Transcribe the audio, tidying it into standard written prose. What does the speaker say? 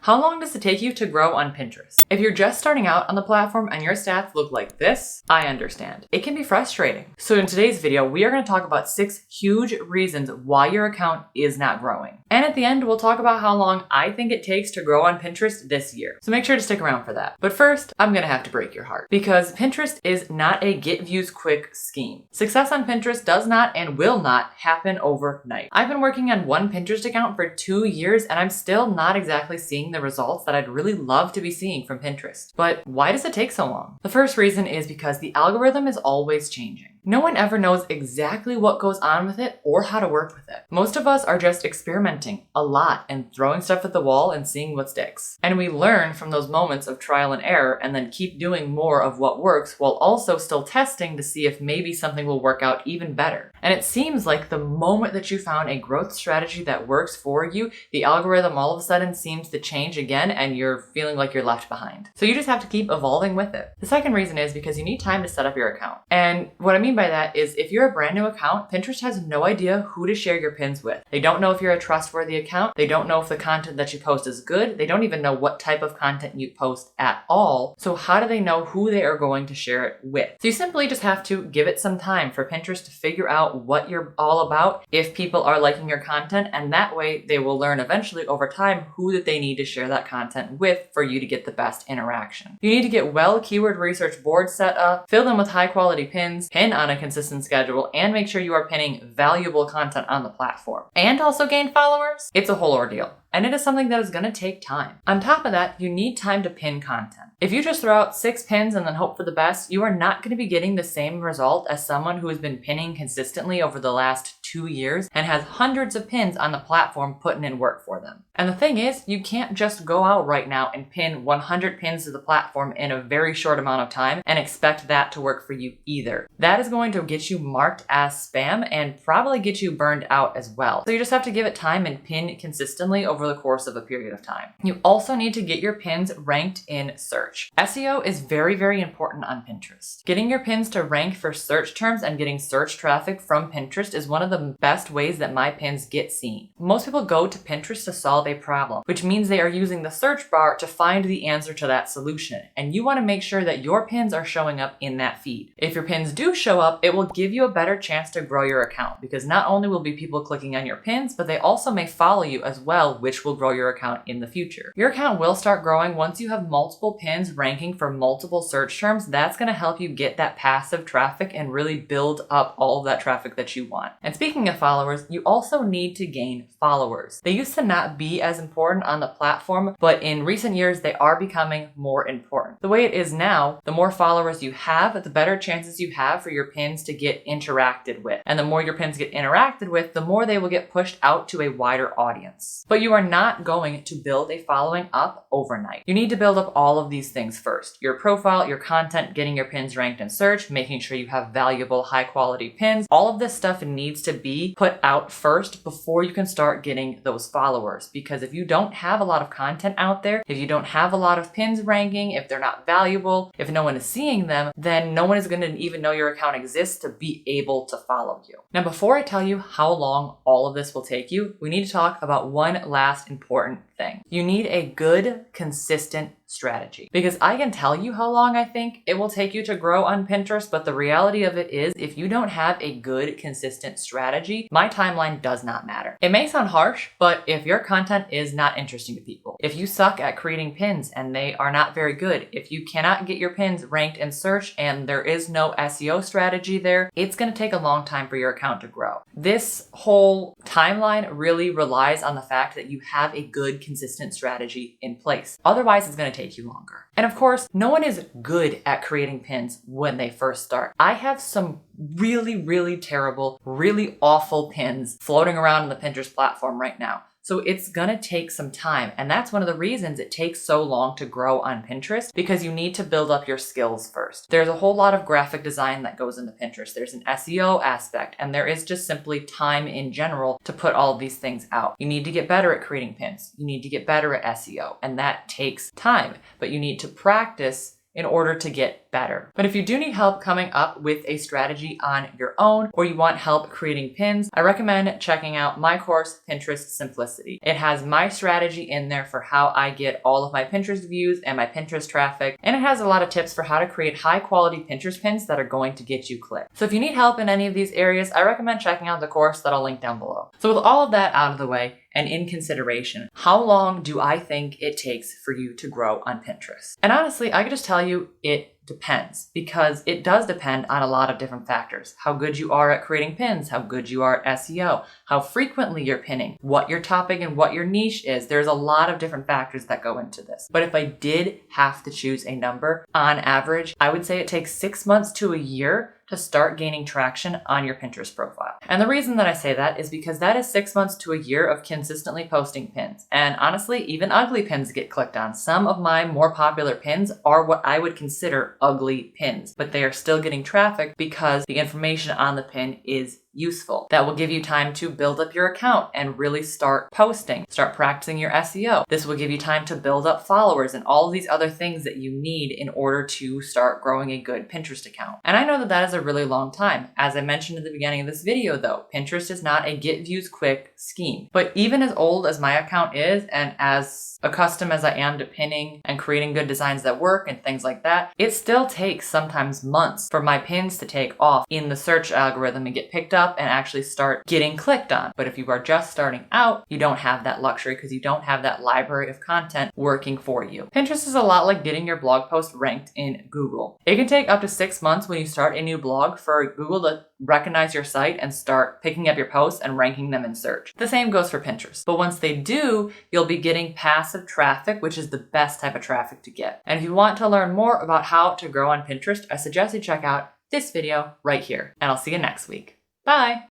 How long does it take you to grow on Pinterest? If you're just starting out on the platform and your stats look like this, I understand. It can be frustrating. So in today's video, we are going to talk about 6 huge reasons why your account is not growing. And at the end, we'll talk about how long I think it takes to grow on Pinterest this year. So make sure to stick around for that. But first, I'm going to have to break your heart because Pinterest is not a get views quick scheme. Success on Pinterest does not and will not happen overnight. I've been working on one Pinterest account for 2 years and I'm still not exactly seeing the results that I'd really love to be seeing from Pinterest. But why does it take so long? The first reason is because the algorithm is always changing. No one ever knows exactly what goes on with it or how to work with it. Most of us are just experimenting a lot and throwing stuff at the wall and seeing what sticks. And we learn from those moments of trial and error and then keep doing more of what works while also still testing to see if maybe something will work out even better. And it seems like the moment that you found a growth strategy that works for you, the algorithm all of a sudden seems to change again and you're feeling like you're left behind. So you just have to keep evolving with it. The second reason is because you need time to set up your account. And what I mean by that is if you're a brand new account, Pinterest has no idea who to share your pins with. They don't know if you're a trustworthy account. They don't know if the content that you post is good. They don't even know what type of content you post at all. So how do they know who they are going to share it with? So you simply just have to give it some time for Pinterest to figure out what you're all about, if people are liking your content, and that way they will learn eventually over time who that they need to share that content with for you to get the best interaction. You need to get well keyword research boards set up, fill them with high quality pins, pin on a consistent schedule, and make sure you are pinning valuable content on the platform. And also gain followers. It's a whole ordeal. And it is something that is going to take time. On top of that, you need time to pin content. If you just throw out 6 pins and then hope for the best, you are not going to be getting the same result as someone who has been pinning consistently over the last 2 years and has hundreds of pins on the platform putting in work for them. And the thing is, you can't just go out right now and pin 100 pins to the platform in a very short amount of time and expect that to work for you either. That is going to get you marked as spam and probably get you burned out as well. So you just have to give it time and pin consistently over the course of a period of time. You also need to get your pins ranked in search. SEO is very, very important on Pinterest. Getting your pins to rank for search terms and getting search traffic from Pinterest is one of the best ways that my pins get seen. Most people go to Pinterest to solve a problem, which means they are using the search bar to find the answer to that solution. And you want to make sure that your pins are showing up in that feed. If your pins do show up, it will give you a better chance to grow your account because not only will be people clicking on your pins, but they also may follow you as well, which will grow your account in the future. Your account will start growing once you have multiple pins ranking for multiple search terms. That's going to help you get that passive traffic and really build up all of that traffic that you want. And speaking of followers, you also need to gain followers. They used to not be as important on the platform, but in recent years, they are becoming more important. The way it is now, the more followers you have, the better chances you have for your pins to get interacted with. And the more your pins get interacted with, the more they will get pushed out to a wider audience. But you are not going to build a following up overnight. You need to build up all of these things first. Your profile, your content, getting your pins ranked in search, making sure you have valuable, high quality pins. All of this stuff needs to be put out first before you can start getting those followers. Because if you don't have a lot of content out there, if you don't have a lot of pins ranking, if they're not valuable, if no one is seeing them, then no one is going to even know your account exists to be able to follow you. Now, before I tell you how long all of this will take you, we need to talk about one last important thing. You need a good, consistent strategy. Because I can tell you how long I think it will take you to grow on Pinterest, but the reality of it is if you don't have a good, consistent strategy, my timeline does not matter. It may sound harsh, but if your content is not interesting to people, if you suck at creating pins and they are not very good, if you cannot get your pins ranked in search and there is no SEO strategy there, it's going to take a long time for your account to grow. This whole timeline really relies on the fact that you have a good, consistent strategy in place. Otherwise, it's going to take you longer. And of course, no one is good at creating pins when they first start. I have some really, really terrible, really awful pins floating around on the Pinterest platform right now. So it's gonna take some time. And that's one of the reasons it takes so long to grow on Pinterest, because you need to build up your skills first. There's a whole lot of graphic design that goes into Pinterest. There's an SEO aspect, and there is just simply time in general to put all of these things out. You need to get better at creating pins. You need to get better at SEO, and that takes time, but you need to practice in order to get better. But if you do need help coming up with a strategy on your own, or you want help creating pins, I recommend checking out my course, Pinterest Simplicity. It has my strategy in there for how I get all of my Pinterest views and my Pinterest traffic, and it has a lot of tips for how to create high quality Pinterest pins that are going to get you clicks. So if you need help in any of these areas, I recommend checking out the course that I'll link down below. So with all of that out of the way, and in consideration, how long do I think it takes for you to grow on Pinterest? And honestly, I could just tell you it depends, because it does depend on a lot of different factors. How good you are at creating pins, how good you are at SEO, how frequently you're pinning, what your topic and what your niche is. There's a lot of different factors that go into this. But if I did have to choose a number, on average, I would say it takes 6 months to a year to start gaining traction on your Pinterest profile. And the reason that I say that is because that is 6 months to a year of consistently posting pins. And honestly, even ugly pins get clicked on. Some of my more popular pins are what I would consider ugly pins, but they are still getting traffic because the information on the pin is useful. That will give you time to build up your account and really start posting, start practicing your SEO. This will give you time to build up followers and all of these other things that you need in order to start growing a good Pinterest account. And I know that that is a really long time. As I mentioned at the beginning of this video though, Pinterest is not a get views quick scheme. But even as old as my account is, and as accustomed as I am to pinning and creating good designs that work and things like that, it still takes sometimes months for my pins to take off in the search algorithm and get picked up and actually start getting clicked on. But if you are just starting out, you don't have that luxury because you don't have that library of content working for you. Pinterest is a lot like getting your blog post ranked in Google. It can take up to 6 months when you start a new blog for Google to recognize your site and start picking up your posts and ranking them in search. The same goes for Pinterest. But once they do, you'll be getting passive traffic, which is the best type of traffic to get. And if you want to learn more about how to grow on Pinterest, I suggest you check out this video right here. And I'll see you next week. Bye!